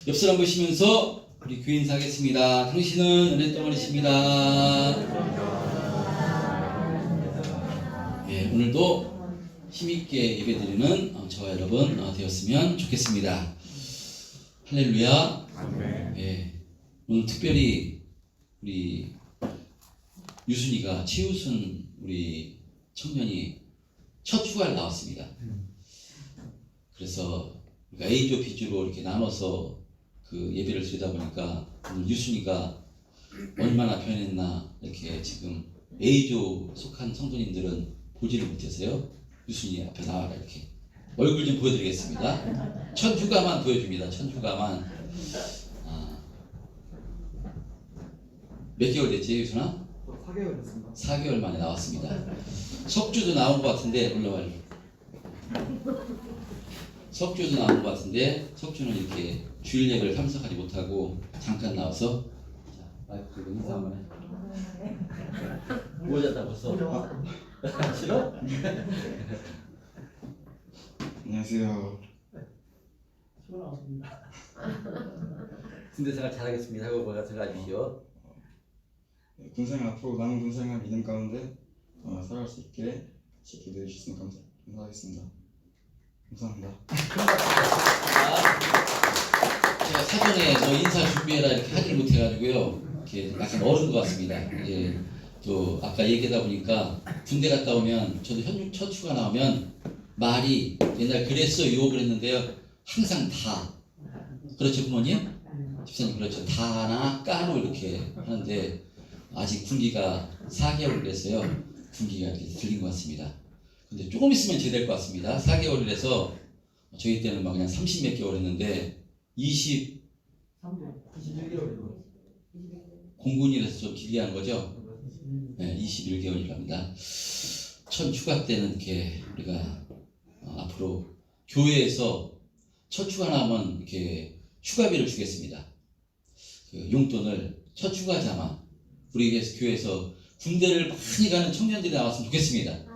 옆 사람 보시면서 우리 교회 인사하겠습니다. 당신은 은혜 덩어리십니다. 예, 오늘도 힘있게 예배드리는 저와 여러분 되었으면 좋겠습니다. 할렐루야. 예, 오늘 특별히 우리 유순이가 최우순 우리 청년이 첫 휴가를 나왔습니다. 그래서 우리가 A조, B조로 이렇게 나눠서 그 예배를 드리다 보니까 오늘 유순이가 얼마나 변했나 이렇게 지금 A조 속한 성도님들은 보지를 못해서요. 유순이 앞에 나와라 이렇게 얼굴 좀 보여드리겠습니다. 첫 휴가만 보여줍니다. 첫 휴가만. 몇 개월 됐지 유순아? 4개월 됐습니다. 4개월 만에 나왔습니다. 석주도 나온 것 같은데 올라와요. 석주도 나온 것 같은데 석주는 이렇게 주일 예배를 참석하지 못하고 잠깐 나와서 자, 마이크 들고 인사 한번 해. 모자다 벌써. 싫어? 안녕하세요. 수고 나왔습니다. 군대 생활 잘하겠습니다 하고 뭐가 들어가주시오. 군생활 앞으로 남은 군생활 믿음 가운데 살아갈 수 있게 같이 기도해 주셨으면 감사하겠습니다. 감사합니다. 제가 사전에 인사 준비해라 이렇게 하지를 못해가지고요. 이렇게 약간 어른 것 같습니다. 이제 또 아까 얘기하다 보니까 군대 갔다 오면 저도 첫 휴가 나오면 말이 옛날 그랬어 유혹을 했는데요. 항상 다. 그렇죠 부모님? 집사님 그렇죠. 다나 까로 이렇게 하는데 아직 군기가 4개월 됐어요. 군기가 이렇게 들린 것 같습니다. 근데 조금 있으면 제될 것 같습니다. 4개월이라서 저희 때는 막 그냥 30 몇 개월 했는데 21개월이요. 공군이라서 좀 길게 한 거죠. 네, 21개월이랍니다. 첫 휴가 때는 이렇게 우리가 앞으로 교회에서 첫 휴가 나면 이렇게 휴가비를 주겠습니다. 그 용돈을 첫 휴가자만 우리 교회에서 군대를 많이 가는 청년들이 나왔으면 좋겠습니다.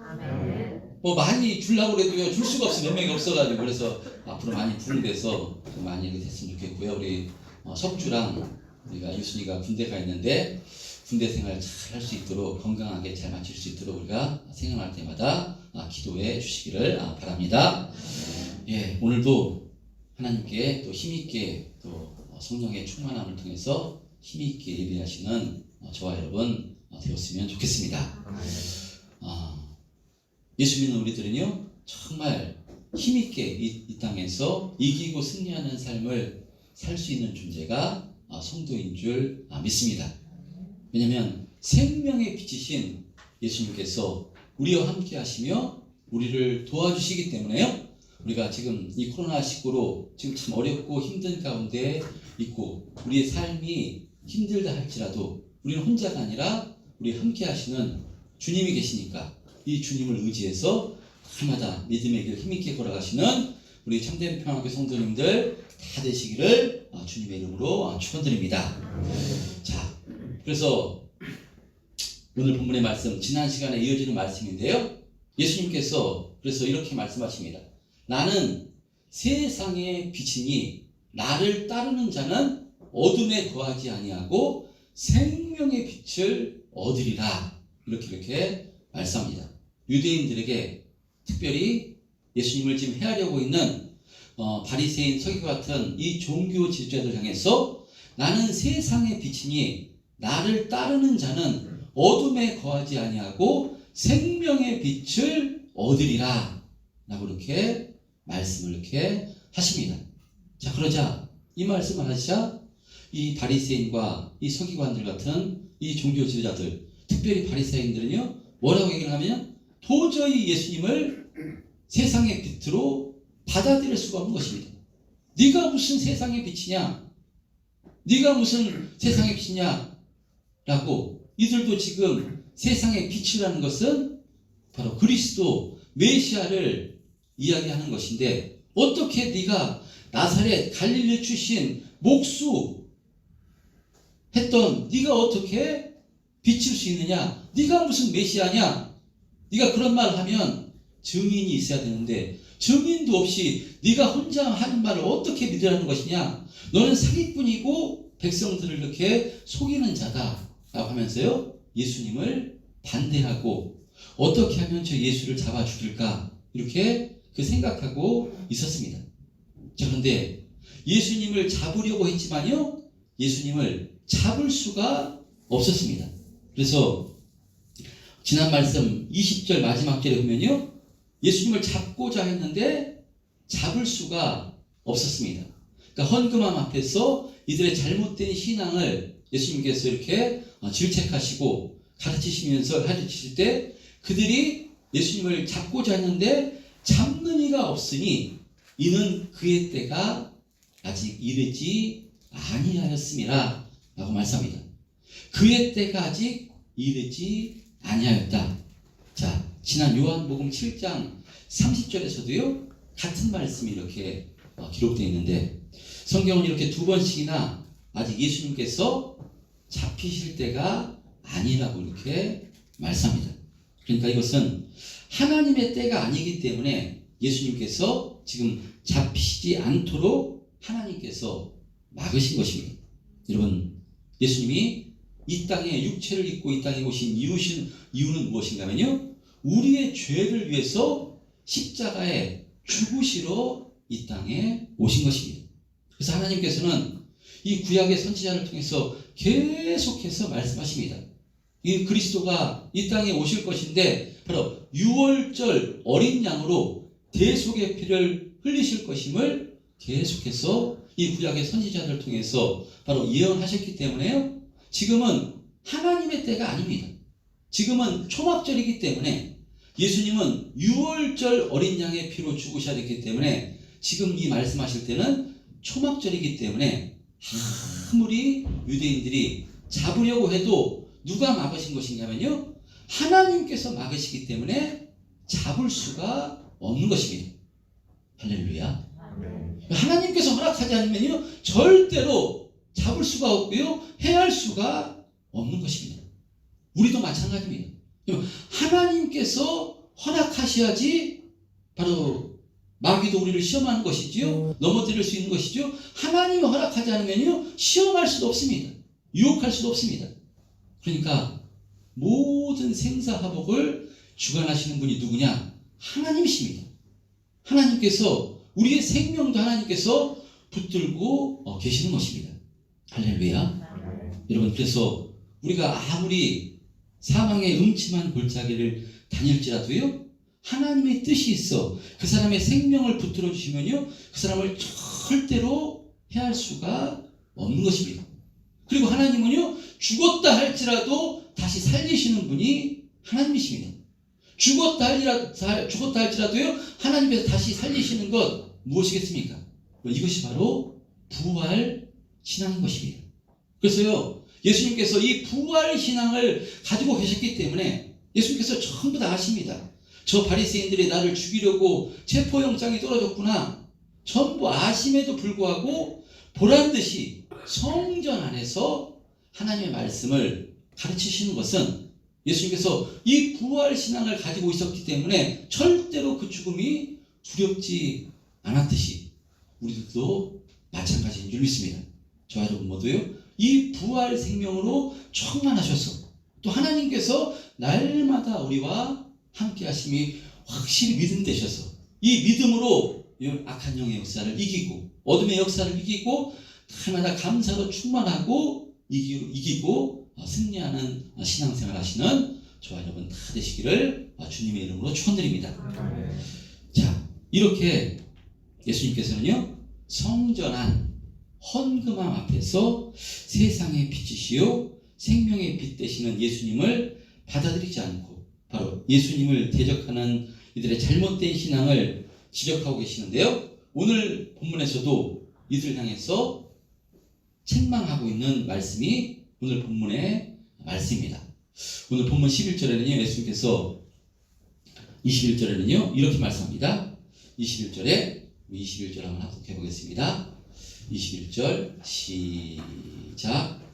뭐 많이 주려고 해도요 줄 수가 없어 몇 명이 없어가지고 그래서 앞으로 많이 부흥돼서 많이 이렇게 됐으면 좋겠고요. 우리 석주랑 우리가 유순이가 군대 가 있는데 군대 생활 잘 할 수 있도록 건강하게 잘 마칠 수 있도록 우리가 생각할 때마다 기도해 주시기를 바랍니다. 예, 오늘도 하나님께 또 힘있게 또 성령의 충만함을 통해서 힘있게 예배하시는 저와 여러분 되었으면 좋겠습니다. 예수 믿는 우리들은요 정말 힘있게 이 땅에서 이기고 승리하는 삶을 살 수 있는 존재가 성도인 줄 믿습니다. 왜냐하면 생명의 빛이신 예수님께서 우리와 함께 하시며 우리를 도와주시기 때문에요. 우리가 지금 이 코로나19로 지금 참 어렵고 힘든 가운데 있고 우리의 삶이 힘들다 할지라도 우리는 혼자가 아니라 우리 함께 하시는 주님이 계시니까 이 주님을 의지해서 날마다 믿음의 길 힘있게 걸어가시는 우리 참된 평화교회 성도님들 다 되시기를 주님의 이름으로 축원드립니다. 자, 그래서 오늘 본문의 말씀 지난 시간에 이어지는 말씀인데요. 예수님께서 그래서 이렇게 말씀하십니다. 나는 세상의 빛이니 나를 따르는 자는 어둠에 거하지 아니하고 생명의 빛을 얻으리라. 이렇게 말씀합니다. 유대인들에게 특별히 예수님을 지금 해하려고 있는 바리새인 서기관 같은 이 종교 지도자들 향해서 나는 세상의 빛이니 나를 따르는 자는 어둠에 거하지 아니하고 생명의 빛을 얻으리라 라고 이렇게 말씀을 이렇게 하십니다. 자, 그러자 이 말씀을 하시자 이 바리새인과 이 서기관들 같은 이 종교 지도자들 특별히 바리새인들은요 뭐라고 얘기를 하면 도저히 예수님을 세상의 빛으로 받아들일 수가 없는 것입니다. 네가 무슨 세상의 빛이냐? 네가 무슨 세상의 빛이냐? 라고 이들도 지금 세상의 빛이라는 것은 바로 그리스도 메시아를 이야기하는 것인데 어떻게 네가 나사렛 갈릴리 출신 목수 했던 네가 어떻게 비칠 수 있느냐? 네가 무슨 메시아냐? 네가 그런 말을 하면 증인이 있어야 되는데 증인도 없이 네가 혼자 하는 말을 어떻게 믿으라는 것이냐? 너는 사기꾼이고 백성들을 이렇게 속이는 자다 라고 하면서요, 예수님을 반대하고 어떻게 하면 저 예수를 잡아 죽일까 이렇게 생각하고 있었습니다. 자, 그런데 예수님을 잡으려고 했지만요, 예수님을 잡을 수가 없었습니다. 그래서 지난 말씀 20절 마지막 절에 보면요, 예수님을 잡고자 했는데 잡을 수가 없었습니다. 그러니까 헌금함 앞에서 이들의 잘못된 신앙을 예수님께서 이렇게 질책하시고 가르치실 때 그들이 예수님을 잡고자 했는데 잡는 이가 없으니 이는 그의 때가 아직 이르지 아니하였음이라 라고 말씀합니다. 그의 때가 아직 이르지 아니하였다. 자, 지난 요한복음 7장 30절에서도요 같은 말씀이 이렇게 기록되어 있는데, 성경은 이렇게 두 번씩이나 아직 예수님께서 잡히실 때가 아니라고 이렇게 말씀합니다. 그러니까 이것은 하나님의 때가 아니기 때문에 예수님께서 지금 잡히지 않도록 하나님께서 막으신 것입니다. 여러분, 예수님이 이 땅에 육체를 입고 이 땅에 오신 이유는 무엇인가면요, 우리의 죄를 위해서 십자가에 죽으시러 이 땅에 오신 것입니다. 그래서 하나님께서는 이 구약의 선지자를 통해서 계속해서 말씀하십니다. 이 그리스도가 이 땅에 오실 것인데 바로 유월절 어린 양으로 대속의 피를 흘리실 것임을 계속해서 이 구약의 선지자를 통해서 바로 예언하셨기 때문에요, 지금은 하나님의 때가 아닙니다. 지금은 초막절이기 때문에 예수님은 유월절 어린 양의 피로 죽으셔야 됐기 때문에 지금 이 말씀하실 때는 초막절이기 때문에 아무리 유대인들이 잡으려고 해도 누가 막으신 것이냐면요, 하나님께서 막으시기 때문에 잡을 수가 없는 것입니다. 할렐루야. 하나님께서 허락하지 않으면요 절대로 잡을 수가 없고요 해할 수가 없는 것입니다. 우리도 마찬가지입니다. 하나님께서 허락하셔야지 바로 마귀도 우리를 시험하는 것이지요, 넘어뜨릴 수 있는 것이죠. 하나님이 허락하지 않으면요 시험할 수도 없습니다. 유혹할 수도 없습니다. 그러니까 모든 생사화복을 주관하시는 분이 누구냐? 하나님이십니다. 하나님께서 우리의 생명도 하나님께서 붙들고 계시는 것입니다. 할렐루야. 여러분, 그래서 우리가 아무리 사망의 음침한 골짜기를 다닐지라도요, 하나님의 뜻이 있어 그 사람의 생명을 붙들어 주시면요 그 사람을 절대로 해할 수가 없는 것입니다. 그리고 하나님은요 죽었다 할지라도 다시 살리시는 분이 하나님이십니다. 죽었다 할지라도요 하나님께서 다시 살리시는 것 무엇이겠습니까? 이것이 바로 부활 신앙인 것입니다. 그래서요 예수님께서 이 부활 신앙을 가지고 계셨기 때문에 예수님께서 전부 다 아십니다. 저 바리새인들이 나를 죽이려고 체포영장이 떨어졌구나, 전부 아심에도 불구하고 보란듯이 성전 안에서 하나님의 말씀을 가르치시는 것은 예수님께서 이 부활 신앙을 가지고 있었기 때문에 절대로 그 죽음이 두렵지 않았듯이 우리들도 마찬가지인 줄 믿습니다. 저와 여러분 모두요 이 부활 생명으로 충만하셔서 또 하나님께서 날마다 우리와 함께 하심이 확실히 믿음 되셔서 이 믿음으로 악한 영의 역사를 이기고 어둠의 역사를 이기고 날마다 감사로 충만하고 이기고 승리하는 신앙생활 하시는 저와 여러분 다 되시기를 주님의 이름으로 축원드립니다. 자, 이렇게 예수님께서는요 성전 안 헌금함 앞에서 세상의 빛이시요 생명의 빛 되시는 예수님을 받아들이지 않고 바로 예수님을 대적하는 이들의 잘못된 신앙을 지적하고 계시는데요, 오늘 본문에서도 이들을 향해서 책망하고 있는 말씀이 오늘 본문의 말씀입니다. 오늘 본문 11절에는요 예수님께서 21절에는요 이렇게 말씀합니다. 21절 한번 합독해 보겠습니다. 21절 시작.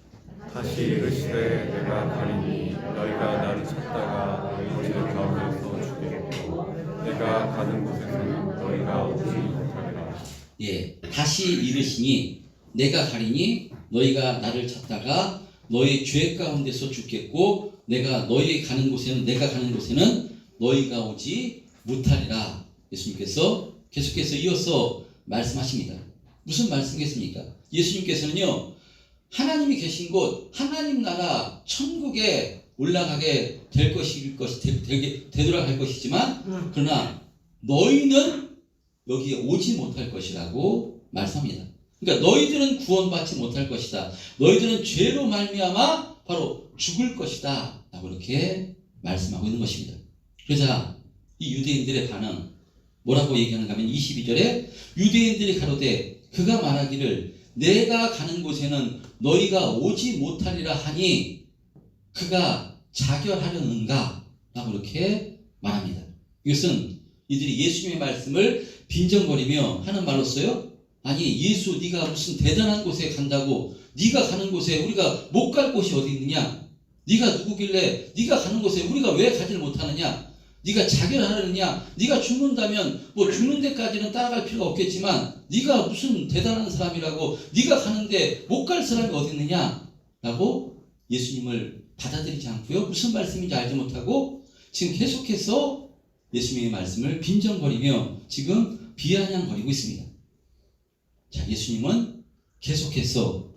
다시 이르시되 내가 가리니 너희가 나를 찾다가 너희들 가운데서 죽겠고 내가 가는 곳에서는 너희가 오지 못하리라. 예, 다시 이르시니 내가 가리니 너희가 나를 찾다가 너희 죄 가운데서 죽겠고 내가 가는 곳에는 너희가 오지 못하리라. 예수님께서 계속해서 이어서 말씀하십니다. 무슨 말씀이겠습니까? 예수님께서는요, 하나님이 계신 곳, 하나님 나라 천국에 올라가게 되돌아갈 것이지만 그러나 너희는 여기에 오지 못할 것이라고 말씀합니다. 그러니까 너희들은 구원받지 못할 것이다. 너희들은 죄로 말미암아 바로 죽을 것이다. 라고 이렇게 말씀하고 있는 것입니다. 그러자 이 유대인들의 반응 뭐라고 얘기하는가 하면 22절에 유대인들이 가로되 그가 말하기를 내가 가는 곳에는 너희가 오지 못하리라 하니 그가 자결하려는가? 라고 이렇게 말합니다. 이것은 이들이 예수님의 말씀을 빈정거리며 하는 말로써요. 아니 예수 네가 무슨 대단한 곳에 간다고 네가 가는 곳에 우리가 못 갈 곳이 어디 있느냐? 네가 누구길래 네가 가는 곳에 우리가 왜 가지를 못하느냐? 네가 자결하느냐? 네가 죽는다면 뭐 죽는 데까지는 따라갈 필요가 없겠지만 네가 무슨 대단한 사람이라고 네가 가는데 못 갈 사람이 어디 있느냐? 라고 예수님을 받아들이지 않고요. 무슨 말씀인지 알지 못하고 지금 계속해서 예수님의 말씀을 빈정거리며 지금 비아냥거리고 있습니다. 자, 예수님은 계속해서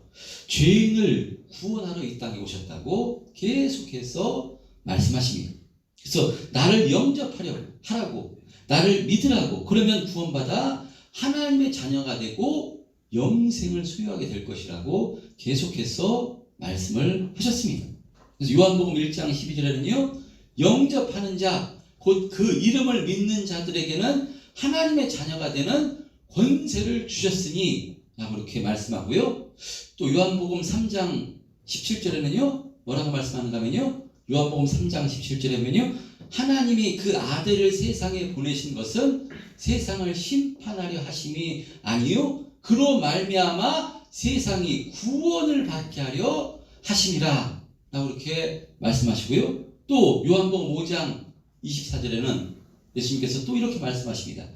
죄인을 구원하러 이 땅에 오셨다고 계속해서 말씀하십니다. 그래서 나를 영접하라고 나를 믿으라고 그러면 구원받아 하나님의 자녀가 되고 영생을 소유하게 될 것이라고 계속해서 말씀을 하셨습니다. 그래서 요한복음 1장 12절에는요. 영접하는 자, 곧 그 이름을 믿는 자들에게는 하나님의 자녀가 되는 권세를 주셨으니 라고 이렇게 말씀하고요. 또 요한복음 3장 17절에는요. 뭐라고 말씀하는가 하면요. 요한복음 3장 17절에는요. 하나님이 그 아들을 세상에 보내신 것은 세상을 심판하려 하심이 아니요 그로 말미암아 세상이 구원을 받게 하려 하심이라 라고 이렇게 말씀하시고요. 또 요한복음 5장 24절에는 예수님께서 또 이렇게 말씀하십니다.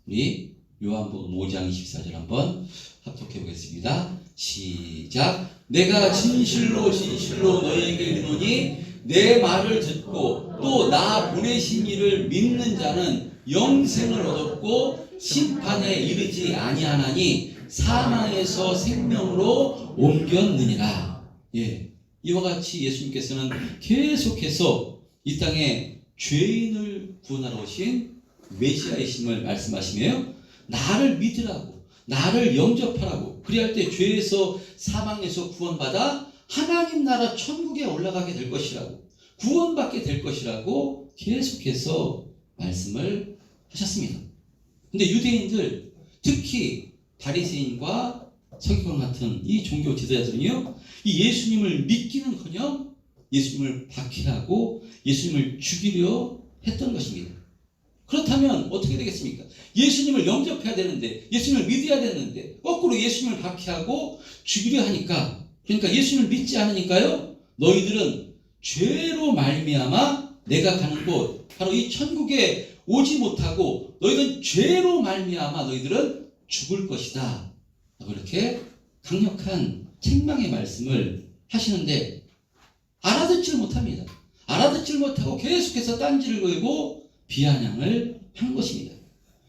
우리 요한복음 5장 24절 한번 합독해 보겠습니다. 시작. 내가 진실로 진실로 너희에게 이르노니 내 말을 듣고 또 나 보내신 이를 믿는 자는 영생을 얻었고 심판에 이르지 아니하나니 사망에서 생명으로 옮겼느니라. 예, 이와 같이 예수님께서는 계속해서 이 땅에 죄인을 구원하러 오신 메시아이심을 말씀하시며 나를 믿으라고 나를 영접하라고 그리할 때 죄에서 사망에서 구원받아 하나님 나라 천국에 올라가게 될 것이라고 구원받게 될 것이라고 계속해서 말씀을 하셨습니다. 근데 유대인들 특히 바리새인과 서기관 같은 이 종교 지도자들은요 이 예수님을 믿기는커녕 예수님을 박해하고 예수님을 죽이려 했던 것입니다. 그렇다면 어떻게 되겠습니까? 예수님을 영접해야 되는데 예수님을 믿어야 되는데 거꾸로 예수님을 박해하고 죽이려 하니까 그러니까 예수님을 믿지 않으니까요 너희들은 죄로 말미암아 내가 가는 곳 바로 이 천국에 오지 못하고 너희들은 죄로 말미암아 너희들은 죽을 것이다 라고 이렇게 강력한 책망의 말씀을 하시는데 알아듣지를 못합니다. 알아듣지를 못하고 계속해서 딴지를 걸고 비아냥을 한 것입니다.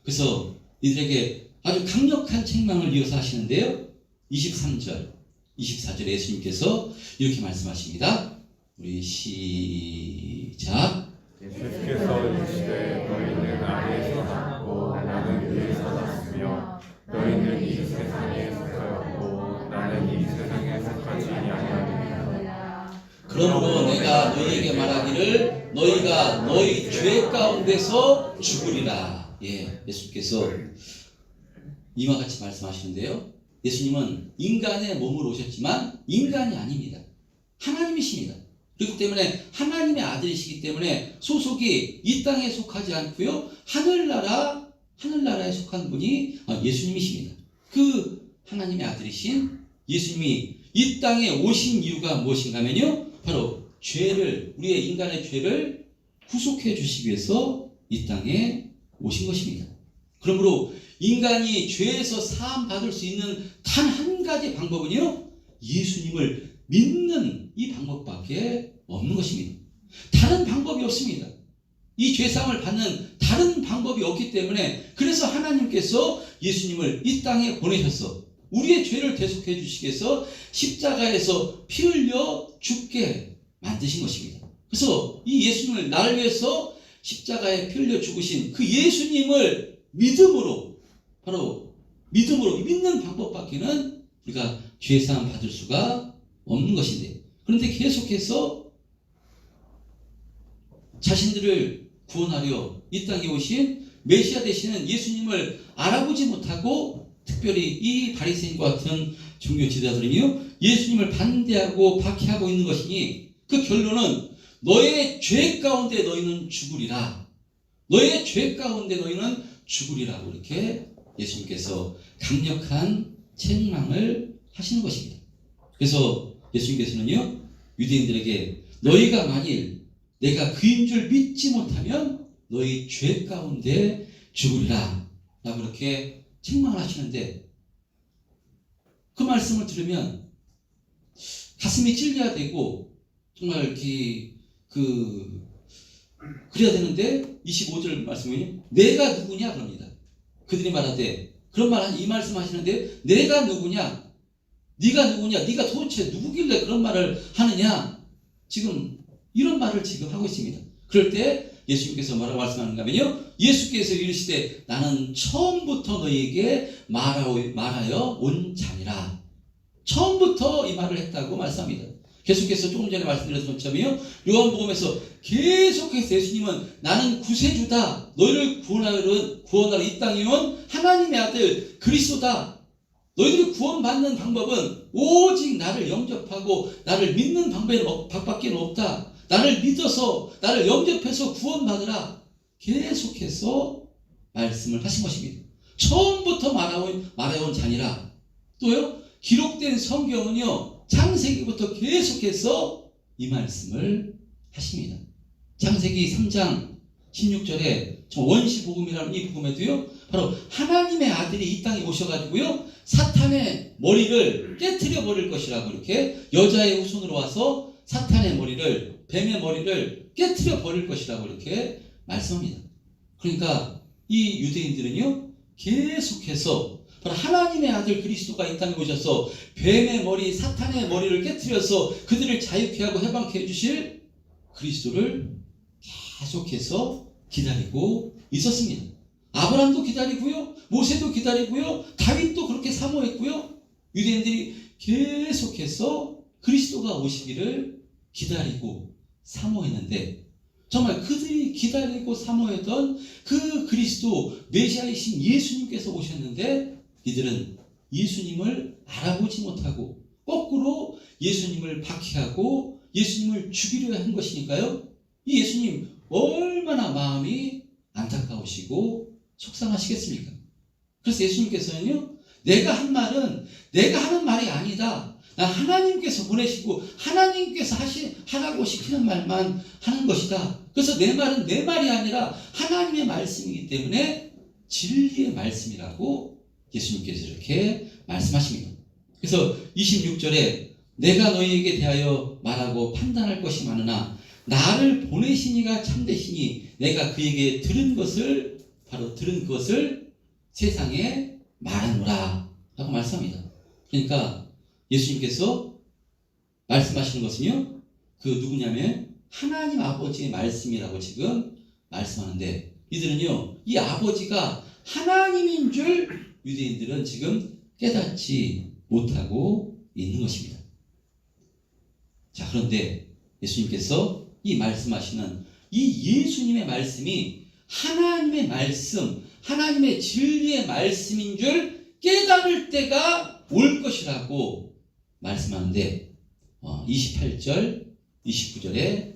그래서 이들에게 아주 강력한 책망을 이어서 하시는데요 23절 24절에 예수님께서 이렇게 말씀하십니다. 우리 시작. 예수께서 이르시되 너희는 아래에서 났고 나는 위에서 났으며 너희는 이 세상에 속하였고 나는 이 세상에 속하지 아니하느니라. 그러므로 내가 너희에게 말하기를 너희가 너희 죄 가운데서 죽으리라. 예, 예수께서 이와 같이 말씀하시는데요. 예수님은 인간의 몸으로 오셨지만 인간이 아닙니다. 하나님이십니다. 그렇기 때문에 하나님의 아들이시기 때문에 소속이 이 땅에 속하지 않고요. 하늘나라에 속한 분이 예수님이십니다. 그 하나님의 아들이신 예수님이 이 땅에 오신 이유가 무엇인가 하면요. 바로 우리의 인간의 죄를 구속해 주시기 위해서 이 땅에 오신 것입니다. 그러므로 인간이 죄에서 사함 받을 수 있는 단 한 가지 방법은요, 예수님을 믿는 이 방법밖에 없는 것입니다. 다른 방법이 없습니다. 이 죄사함을 받는 다른 방법이 없기 때문에, 그래서 하나님께서 예수님을 이 땅에 보내셔서 우리의 죄를 대속해 주시기 위해서 십자가에서 피 흘려 죽게 만드신 것입니다. 그래서 이 예수님을 나를 위해서 십자가에 피 흘려 죽으신 그 예수님을 믿음으로, 바로 믿음으로 믿는 방법밖에는 우리가 죄사함 받을 수가 없는 것인데, 그런데 계속해서 자신들을 구원하려 이 땅에 오신 메시아 되시는 예수님을 알아보지 못하고, 특별히 이 바리새인과 같은 종교 지도자들은요, 예수님을 반대하고 박해하고 있는 것이니, 그 결론은 너의 죄 가운데 너희는 죽으리라, 너의 죄 가운데 너희는 죽으리라고 이렇게 예수님께서 강력한 책망을 하시는 것입니다. 그래서 예수님께서는요, 유대인들에게 너희가 만일 내가 그인 줄 믿지 못하면 너희 죄 가운데 죽으리라 라고 이렇게 책망을 하시는데, 그 말씀을 들으면 가슴이 찔려야 되고 정말 이렇게 그래야 되는데, 25절 말씀은요, 내가 누구냐 그럽니다. 그들이 말하되, 그런 이 말씀 하시는데, 내가 누구냐, 네가 누구냐, 네가 도대체 누구길래 그런 말을 하느냐, 지금 이런 말을 지금 하고 있습니다. 그럴 때 예수님께서 뭐라고 말씀하는가 하면요, 예수께서 이르시되 나는 처음부터 너희에게 말하여 온 자니라. 처음부터 이 말을 했다고 말씀합니다. 계속해서 조금 전에 말씀드렸던 것처럼요, 요한복음에서 계속해서 예수님은 나는 구세주다, 너희를 구원하러 이 땅에 온 하나님의 아들 그리스도다, 너희들이 구원받는 방법은 오직 나를 영접하고 나를 믿는 방법밖에 없다, 나를 믿어서 나를 영접해서 구원받으라, 계속해서 말씀을 하신 것입니다. 처음부터 말해온 자니라. 또요, 기록된 성경은요, 창세기부터 계속해서 이 말씀을 하십니다. 창세기 3장 16절에 원시복음이라는 이 복음에도요, 바로 하나님의 아들이 이 땅에 오셔가지고요, 사탄의 머리를 깨트려 버릴 것이라고, 이렇게 여자의 후손으로 와서 사탄의 머리를, 뱀의 머리를 깨트려 버릴 것이라고 이렇게 말씀합니다. 그러니까 이 유대인들은요, 계속해서 바로 하나님의 아들 그리스도가 이 땅에 오셔서 뱀의 머리, 사탄의 머리를 깨트려서 그들을 자유케 하고 해방케 해주실 그리스도를 계속해서 기다리고 있었습니다. 아브라함도 기다리고요, 모세도 기다리고요, 다윗도 그렇게 사모했고요, 유대인들이 계속해서 그리스도가 오시기를 기다리고 사모했는데, 정말 그들이 기다리고 사모했던 그 그리스도 메시아이신 예수님께서 오셨는데, 이들은 예수님을 알아보지 못하고 거꾸로 예수님을 박해하고 예수님을 죽이려 한 것이니까요, 이 예수님 얼마나 마음이 안타까우시고 속상하시겠습니까? 그래서 예수님께서는요, 내가 한 말은 내가 하는 말이 아니다, 하나님께서 보내시고 하나님께서 하라고 시키는 말만 하는 것이다. 그래서 내 말은 내 말이 아니라 하나님의 말씀이기 때문에 진리의 말씀이라고 예수님께서 이렇게 말씀하십니다. 그래서 26절에 내가 너희에게 대하여 말하고 판단할 것이 많으나 나를 보내신 이가 참되시니 내가 그에게 들은 것을 세상에 말하노라 라고 말씀합니다. 그러니까 예수님께서 말씀하시는 것은요, 누구냐면 하나님 아버지의 말씀이라고 지금 말씀하는데, 이들은요, 이 아버지가 하나님인 줄 유대인들은 지금 깨닫지 못하고 있는 것입니다. 자, 그런데 예수님께서 이 말씀하시는 이 예수님의 말씀이 하나님의 말씀, 하나님의 진리의 말씀인 줄 깨달을 때가 올 것이라고 말씀하는데, 28절, 29절에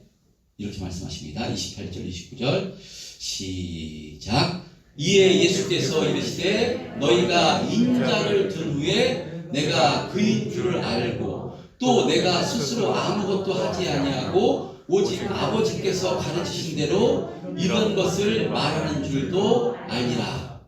이렇게 말씀하십니다. 28절, 29절 시작. 이에 예수께서 이르시되 너희가 인자를 든 후에 내가 그인 줄을 알고 또 내가 스스로 아무것도 하지 아니하고 오직 아버지께서 가르치신 대로 이런 것을 말하는 줄도 알리라.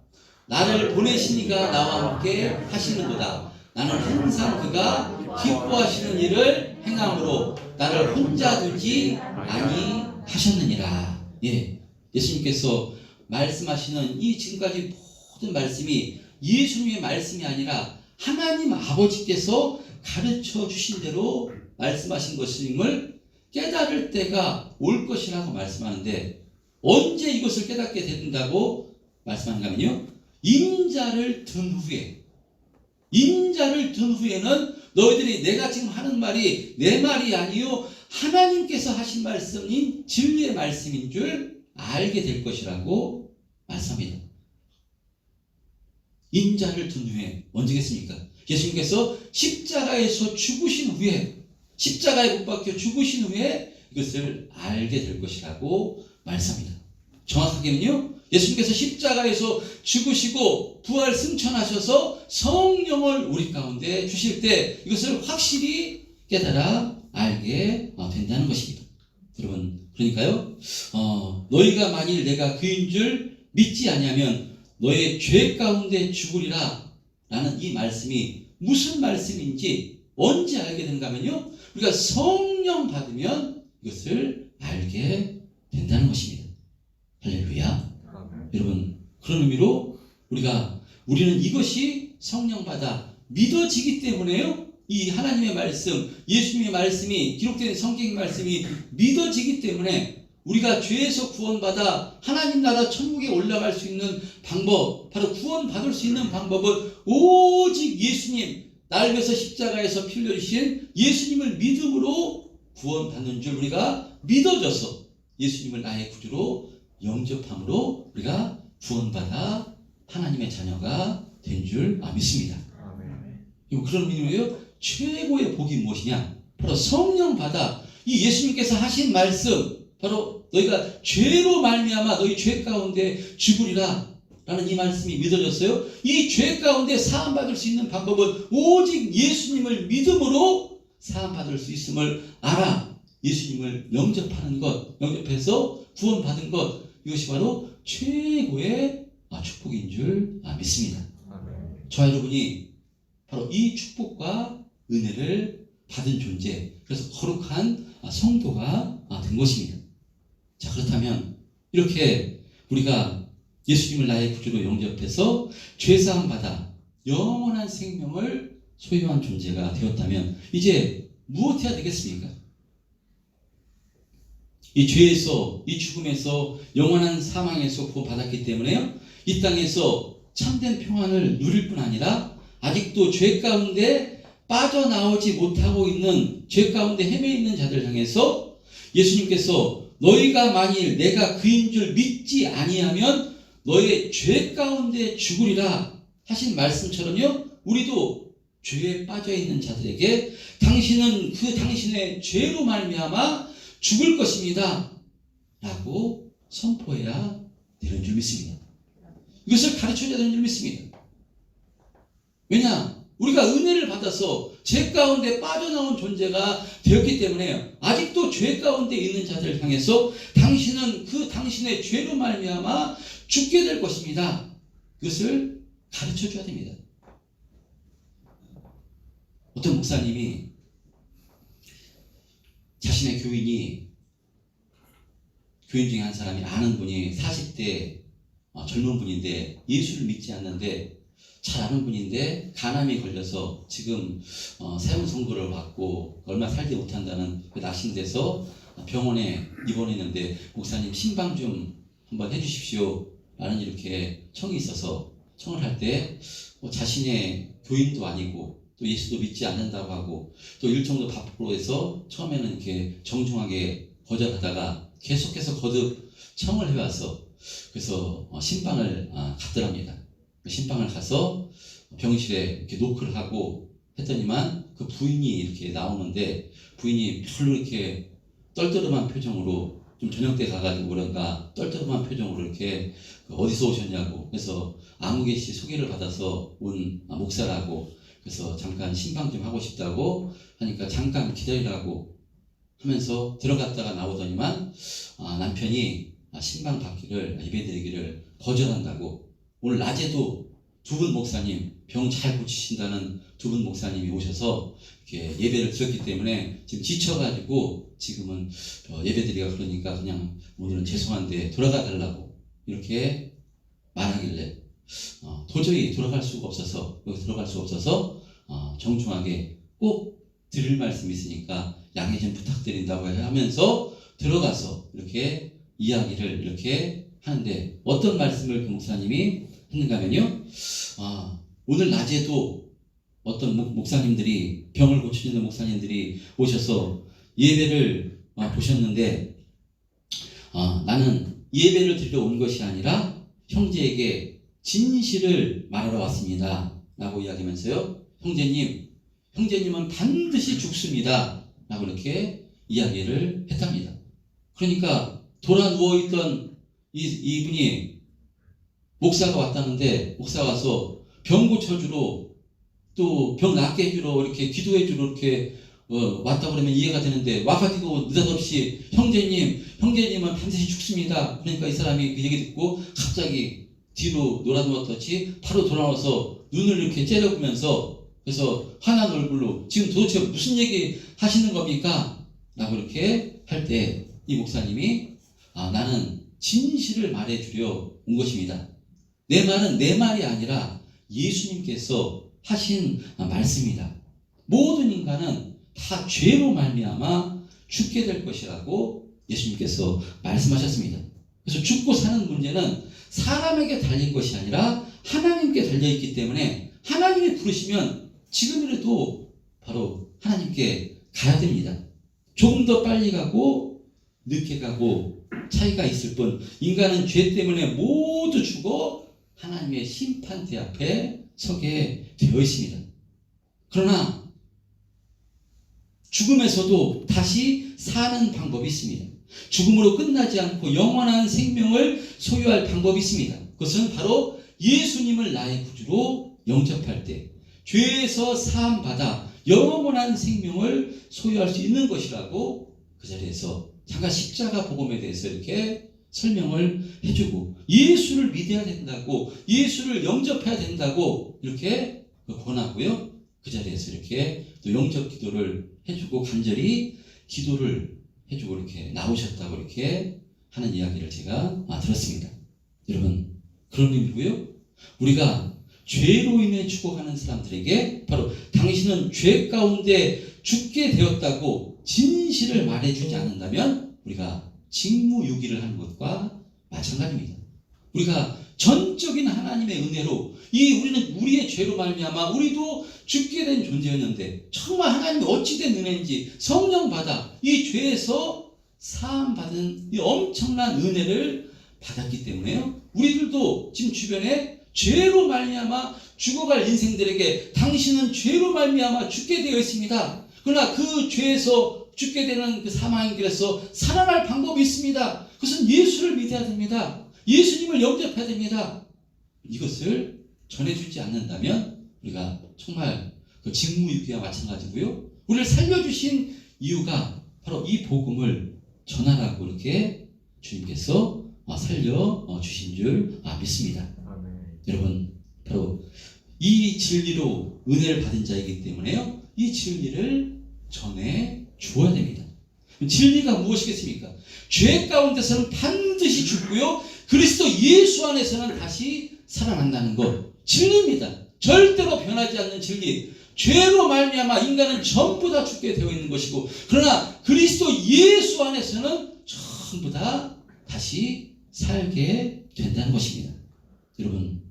나를 보내신 이가 나와 함께 하시는도다. 나는 항상 그가 기뻐하시는 일을 행함으로 나를 혼자 두지 아니하셨느니라. 예, 예수님께서 말씀하시는 이 지금까지 모든 말씀이 예수님의 말씀이 아니라 하나님 아버지께서 가르쳐 주신 대로 말씀하신 것임을 깨달을 때가 올 것이라고 말씀하는데, 언제 이것을 깨닫게 된다고 말씀하는가면요, 임자를 든 후에는 너희들이 내가 지금 하는 말이 내 말이 아니요 하나님께서 하신 말씀인 진리의 말씀인 줄 알게 될 것이라고 말씀합니다. 임자를 든 후에 언제겠습니까? 예수님께서 십자가에서 죽으신 후에, 십자가에 못 박혀 죽으신 후에 이것을 알게 될 것이라고 말씀합니다. 정확하게는요, 예수님께서 십자가에서 죽으시고 부활 승천하셔서 성령을 우리 가운데 주실 때 이것을 확실히 깨달아 알게 된다는 것입니다. 여러분, 그러니까요, 너희가 만일 내가 그인 줄 믿지 아니하면 너의 죄 가운데 죽으리라 라는 이 말씀이 무슨 말씀인지 언제 알게 되는가 하면요, 우리가 성령 받으면 이것을 알게 된다는 것입니다. 할렐루야. 여러분, 그런 의미로 우리는 이것이 성령 받아 믿어지기 때문에요, 이 하나님의 말씀, 예수님의 말씀이 기록된 성경의 말씀이 믿어지기 때문에 우리가 죄에서 구원받아 하나님 나라 천국에 올라갈 수 있는 방법, 바로 구원받을 수 있는 방법은 오직 예수님, 나를 위해서 십자가에서 피 흘려주신 예수님을 믿음으로 구원받는 줄 우리가 믿어져서 예수님을 나의 구주로 영접함으로 우리가 구원받아 하나님의 자녀가 된 줄 믿습니다. 그런 의미로요, 최고의 복이 무엇이냐? 바로 성령 받아 이 예수님께서 하신 말씀, 바로 너희가 죄로 말미암아 너희 죄 가운데 죽으리라 라는 이 말씀이 믿어졌어요. 이 죄 가운데 사함받을 수 있는 방법은 오직 예수님을 믿음으로 사함받을 수 있음을 알아. 예수님을 영접하는 것, 영접해서 구원받은 것, 이것이 바로 최고의 축복인 줄 믿습니다. 저와 여러분이 바로 이 축복과 은혜를 받은 존재, 그래서 거룩한 성도가 된 것입니다. 자, 그렇다면 이렇게 우리가 예수님을 나의 구주로 영접해서 죄사함 받아 영원한 생명을 소유한 존재가 되었다면 이제 무엇해야 되겠습니까? 이 죄에서, 이 죽음에서, 영원한 사망에서 구원받았기 때문에요, 이 땅에서 참된 평안을 누릴 뿐 아니라 아직도 죄 가운데 빠져나오지 못하고 있는, 죄 가운데 헤매 있는 자들 향해서 예수님께서 너희가 만일 내가 그인 줄 믿지 아니하면 너의 죄 가운데 죽으리라 하신 말씀처럼요, 우리도 죄에 빠져있는 자들에게 당신은 그 당신의 죄로 말미암아 죽을 것입니다 라고 선포해야 되는 줄 믿습니다. 이것을 가르쳐줘야 되는 줄 믿습니다. 왜냐? 우리가 은혜를 받아서 죄 가운데 빠져나온 존재가 되었기 때문에 아직도 죄 가운데 있는 자들을 향해서 당신은 그 당신의 죄로 말미암아 죽게 될 것입니다. 그것을 가르쳐줘야 됩니다. 어떤 목사님이 자신의 교인 중에 한 사람이, 아는 분이 40대 젊은 분인데 예수를 믿지 않는데, 잘 아는 분인데 간암이 걸려서 지금 세운 선고를 받고 얼마 살지 못한다는 그 낙심돼서 병원에 입원했는데, 목사님 신방 좀 한번 해주십시오 라는 이렇게 청이 있어서 청을 할 때 자신의 교인도 아니고 또 예수도 믿지 않는다고 하고 또 일정도 바쁘고 해서 처음에는 이렇게 정중하게 거절하다가 계속해서 거듭 청을 해와서 그래서 신방을 갔더랍니다. 신방을 가서 병실에 이렇게 노크를 하고 했더니만 그 부인이 이렇게 나오는데, 부인이 별로 이렇게 떨떠름한 표정으로, 좀 저녁 때 가가지고 그런가 떨떠름한 표정으로 이렇게 어디서 오셨냐고, 그래서 아무개 씨 소개를 받아서 온 목사라고, 그래서 잠깐 신방 좀 하고 싶다고 하니까 잠깐 기다리라고 하면서 들어갔다가 나오더니만 남편이 신방 받기를 예배드리기를 거절한다고 오늘 낮에도 두 분 목사님 병 잘 고치신다는 두 분 목사님이 오셔서 이렇게 예배를 드렸기 때문에 지금 지쳐가지고 지금은 예배드리기가 그러니까 그냥 오늘은 죄송한데 돌아가 달라고 이렇게 말하길래 도저히 돌아갈 수가 없어서 여기 들어갈 수 없어서 정중하게 꼭 드릴 말씀이 있으니까 양해 좀 부탁드린다고 하면서 들어가서 이렇게 이야기를 이렇게 하는데 어떤 말씀을 그 목사님이 했는가 하면요. 오늘 낮에도 어떤 목사님들이 병을 고치는 목사님들이 오셔서 예배를 보셨는데 나는 예배를 드리러 온 것이 아니라 형제에게 진실을 말하러 왔습니다 라고 이야기하면서요. 형제님은 반드시 죽습니다 라고 이렇게 이야기를 했답니다. 그러니까 돌아 누워있던 이분이 목사가 왔다는데 목사가 와서 병 고쳐주러 또 병 낫게 해주러 이렇게 기도해주러 이렇게 왔다 그러면 이해가 되는데 와가지고 느닷없이 형제님은 반드시 죽습니다. 그러니까 이 사람이 그 얘기 듣고 갑자기 뒤로 놀아누웠듯이 바로 돌아와서 눈을 이렇게 째려보면서 그래서 환한 얼굴로 지금 도대체 무슨 얘기 하시는 겁니까? 라고 이렇게 할 때 이 목사님이 나는 진실을 말해주려 온 것입니다. 내 말은 내 말이 아니라 예수님께서 하신 말씀이다. 모든 인간은 다 죄로 말미암아 죽게 될 것이라고 예수님께서 말씀하셨습니다. 그래서 죽고 사는 문제는 사람에게 달린 것이 아니라 하나님께 달려있기 때문에 하나님이 부르시면 지금이라도 바로 하나님께 가야 됩니다. 조금 더 빨리 가고 늦게 가고 차이가 있을 뿐 인간은 죄 때문에 모두 죽어 하나님의 심판대 앞에 서게 되어 있습니다. 그러나 죽음에서도 다시 사는 방법이 있습니다. 죽음으로 끝나지 않고 영원한 생명을 소유할 방법이 있습니다. 그것은 바로 예수님을 나의 구주로 영접할 때 죄에서 사함받아 영원한 생명을 소유할 수 있는 것이라고 그 자리에서 잠깐 십자가 복음에 대해서 이렇게 설명을 해주고 예수를 믿어야 된다고 예수를 영접해야 된다고 이렇게 권하고요. 그 자리에서 이렇게 또 영접 기도를 해주고 간절히 기도를 해주고 이렇게 나오셨다고 이렇게 하는 이야기를 제가 들었습니다. 여러분 그런 의미고요. 우리가 죄로 인해 죽어가는 사람들에게 바로 당신은 죄 가운데 죽게 되었다고 진실을 말해주지 않는다면 우리가 직무유기를 하는 것과 마찬가지입니다. 우리가 전적인 하나님의 은혜로 우리는 우리의 죄로 말미암아 우리도 죽게 된 존재였는데 정말 하나님이 어찌된 은혜인지 성령 받아 이 죄에서 사함받은 이 엄청난 은혜를 받았기 때문에요. 우리들도 지금 주변에 죄로 말미암아 죽어갈 인생들에게 당신은 죄로 말미암아 죽게 되어 있습니다. 그러나 그 죄에서 죽게 되는 그 사망의 길에서 살아날 방법이 있습니다. 그것은 예수를 믿어야 됩니다. 예수님을 영접해야 됩니다. 이것을 전해주지 않는다면 우리가 정말 그 직무유기와 마찬가지고요. 우리를 살려주신 이유가 바로 이 복음을 전하라고 이렇게 주님께서 살려주신 줄 믿습니다. 여러분 바로 이 진리로 은혜를 받은 자이기 때문에요. 이 진리를 전해 주어야 됩니다. 진리가 무엇이겠습니까? 죄 가운데서는 반드시 죽고요. 그리스도 예수 안에서는 다시 살아난다는 것. 진리입니다. 절대로 변하지 않는 진리. 죄로 말미암아 인간은 전부 다 죽게 되어 있는 것이고 그러나 그리스도 예수 안에서는 전부 다 다시 살게 된다는 것입니다. 여러분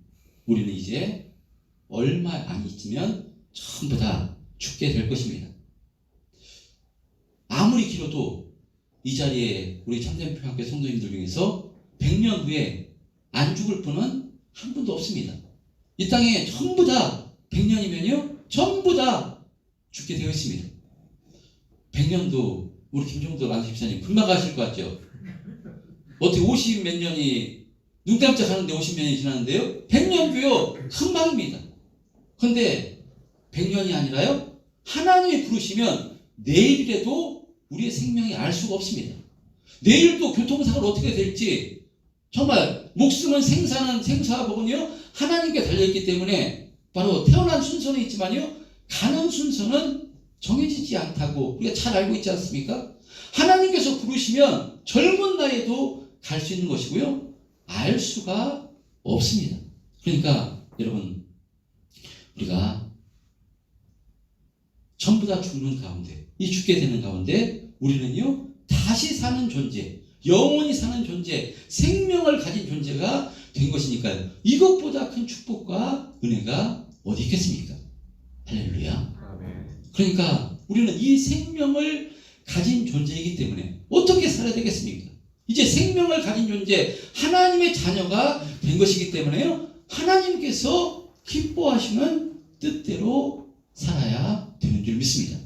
우리는 이제 얼마 안 있으면 전부 다 죽게 될 것입니다. 아무리 길어도 이 자리에 우리 참된표학교 성도님들 중에서 100년 후에 안 죽을 분은 한 분도 없습니다. 이 땅에 전부 다 100년이면요 전부 다 죽게 되어 있습니다. 100년도 우리 김종도 안수집사님 금방 가실 것 같죠? 어떻게 50 몇 년이 눈 깜짝하는데 50년이 지났는데요 100년도요 금방입니다. 그런데 100년이 아니라요 하나님이 부르시면 내일이라도 우리의 생명이 알 수가 없습니다. 내일도 교통사고가 어떻게 될지 정말 목숨은 생사복은요 하나님께 달려있기 때문에 바로 태어난 순서는 있지만요 가는 순서는 정해지지 않다고 우리가 잘 알고 있지 않습니까? 하나님께서 부르시면 젊은 나이에도 갈 수 있는 것이고요 알 수가 없습니다. 그러니까 여러분 우리가 전부 다 죽는 가운데 이 죽게 되는 가운데 우리는요 다시 사는 존재, 영원히 사는 존재, 생명을 가진 존재가 된 것이니까요. 이것보다 큰 축복과 은혜가 어디 있겠습니까? 할렐루야. 그러니까 우리는 이 생명을 가진 존재이기 때문에 어떻게 살아야 되겠습니까? 이제 생명을 가진 존재, 하나님의 자녀가 된 것이기 때문에요. 하나님께서 기뻐하시는 뜻대로 살아야 되는 줄 믿습니다.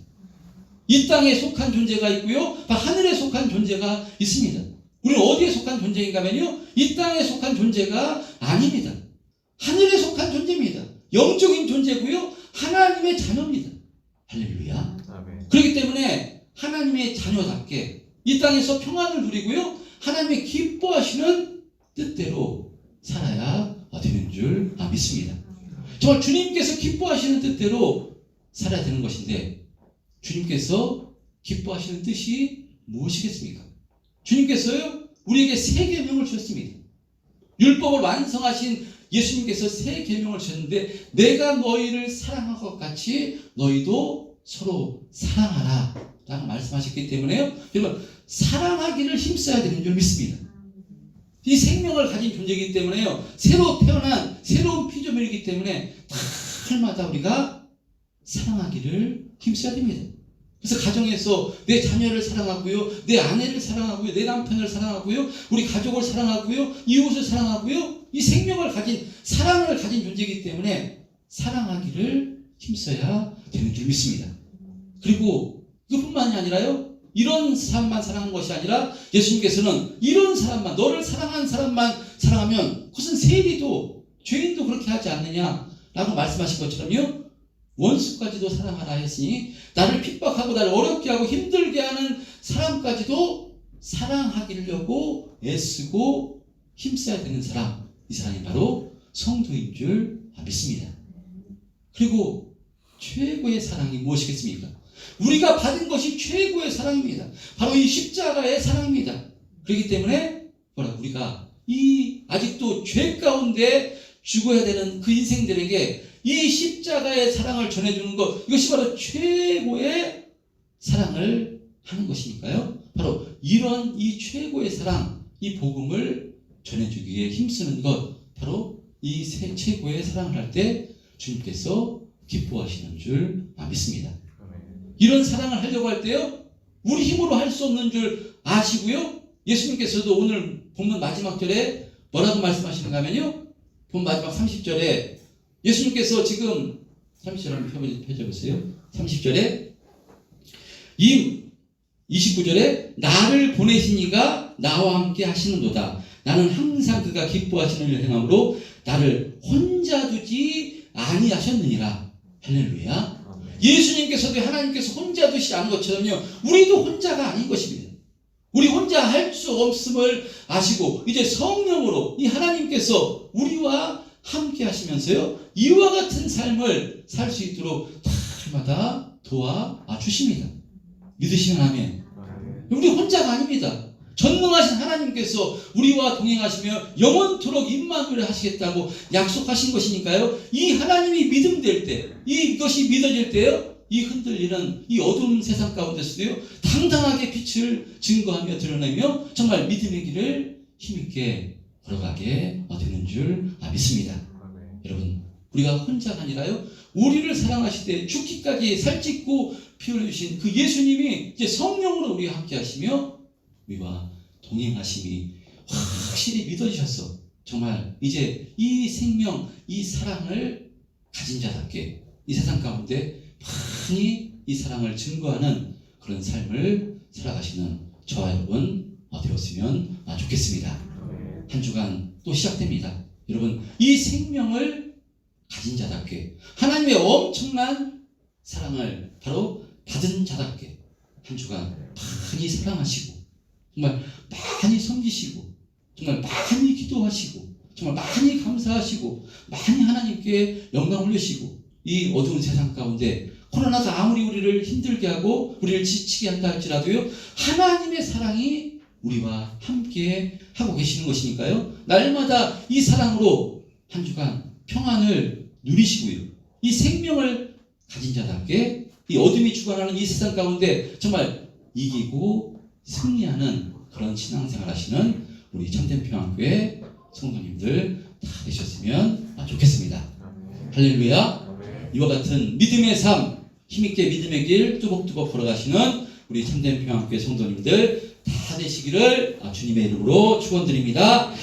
이 땅에 속한 존재가 있고요. 하늘에 속한 존재가 있습니다. 우리는 어디에 속한 존재인가 하면요. 이 땅에 속한 존재가 아닙니다. 하늘에 속한 존재입니다. 영적인 존재고요. 하나님의 자녀입니다. 할렐루야. 그렇기 때문에 하나님의 자녀답게 이 땅에서 평안을 누리고요. 하나님의 기뻐하시는 뜻대로 살아야 되는 줄 믿습니다. 정말 주님께서 기뻐하시는 뜻대로 살아야 되는 것인데 주님께서 기뻐하시는 뜻이 무엇이겠습니까? 주님께서요 우리에게 세 계명을 주셨습니다. 율법을 완성하신 예수님께서 세 계명을 주셨는데 내가 너희를 사랑한 것 같이 너희도 서로 사랑하라 라고 말씀하셨기 때문에요 여러분 사랑하기를 힘써야 되는 줄 믿습니다. 이 생명을 가진 존재이기 때문에요 새로 태어난 새로운 피조물이기 때문에 날마다 우리가 사랑하기를 힘써야 됩니다. 그래서 가정에서 내 자녀를 사랑하고요, 내 아내를 사랑하고요, 내 남편을 사랑하고요, 우리 가족을 사랑하고요, 이웃을 사랑하고요, 이 생명을 가진 사랑을 가진 존재이기 때문에 사랑하기를 힘써야 되는 줄 믿습니다. 그리고 그뿐만이 아니라요, 이런 사람만 사랑한 것이 아니라 예수님께서는 이런 사람만, 너를 사랑한 사람만 사랑하면 그것은 세리도 죄인도 그렇게 하지 않느냐라고 말씀하신 것처럼요. 원수까지도 사랑하라 했으니 나를 핍박하고 나를 어렵게 하고 힘들게 하는 사람까지도 사랑하기려고 애쓰고 힘써야 되는 사람, 이 사람이 바로 성도인 줄 믿습니다. 그리고 최고의 사랑이 무엇이겠습니까? 우리가 받은 것이 최고의 사랑입니다. 바로 이 십자가의 사랑입니다. 그렇기 때문에 우리가 이 아직도 죄 가운데 죽어야 되는 그 인생들에게 이 십자가의 사랑을 전해주는 것, 이것이 바로 최고의 사랑을 하는 것이니까요. 바로 이런 이 최고의 사랑, 이 복음을 전해주기 위해 힘쓰는 것, 바로 이 최고의 사랑을 할 때 주님께서 기뻐하시는 줄 믿습니다. 이런 사랑을 하려고 할 때요, 우리 힘으로 할 수 없는 줄 아시고요. 예수님께서도 오늘 본문 마지막 절에 뭐라고 말씀하시는가 하면요, 본 마지막 30절에 예수님께서 지금 30절 한번 펴줘보세요. 30절에 29절에 나를 보내신 이가 나와 함께 하시는도다. 나는 항상 그가 기뻐하시는 일을 행함으로 나를 혼자 두지 아니하셨느니라. 할렐루야. 예수님께서도 하나님께서 혼자 두시지 않은 것처럼요, 우리도 혼자가 아닌 것입니다. 우리 혼자 할 수 없음을 아시고 이제 성령으로 이 하나님께서 우리와 함께 하시면서요, 이와 같은 삶을 살 수 있도록 날마다 도와주십니다. 믿으시면 아멘. 우리 혼자가 아닙니다. 전능하신 하나님께서 우리와 동행하시며 영원토록 임마누엘 하시겠다고 약속하신 것이니까요, 이 하나님이 믿음될 때, 이것이 믿어질 때요, 이 흔들리는 이 어두운 세상 가운데서도요, 당당하게 빛을 증거하며 드러내며 정말 믿음의 길을 힘있게 걸어가게 되는 줄 믿습니다. 여러분, 우리가 혼자가 아니라요, 우리를 사랑하시되 죽기까지 살찌고 피 흘려주신 그 예수님이 이제 성령으로 우리와 함께 하시며 우리와 동행하심이 확실히 믿어지셔서 정말 이제 이 생명, 이 사랑을 가진 자답게 이 세상 가운데 많이 이 사랑을 증거하는 그런 삶을 살아가시는 저와 여러분 되었으면 좋겠습니다. 한 주간 또 시작됩니다. 여러분, 이 생명을 가진 자답게 하나님의 엄청난 사랑을 바로 받은 자답게 한 주간 많이 사랑하시고 정말 많이 섬기시고 정말 많이 기도하시고 정말 많이 감사하시고 많이 하나님께 영광 올리시고 이 어두운 세상 가운데 코로나가 아무리 우리를 힘들게 하고 우리를 지치게 한다 할지라도요 하나님의 사랑이 우리와 함께 하고 계시는 것이니까요 날마다 이 사랑으로 한 주간 평안을 누리시고요 이 생명을 가진 자답게 이 어둠이 주관하는 이 세상 가운데 정말 이기고 승리하는 그런 신앙생활 하시는 우리 참된 평안교회 성도님들 다 되셨으면 좋겠습니다. 할렐루야. 이와 같은 믿음의 삶 힘있게 믿음의 길 뚜벅뚜벅 걸어가시는 우리 참된 평안교회 성도님들 다 되시기를 주님의 이름으로 축원드립니다.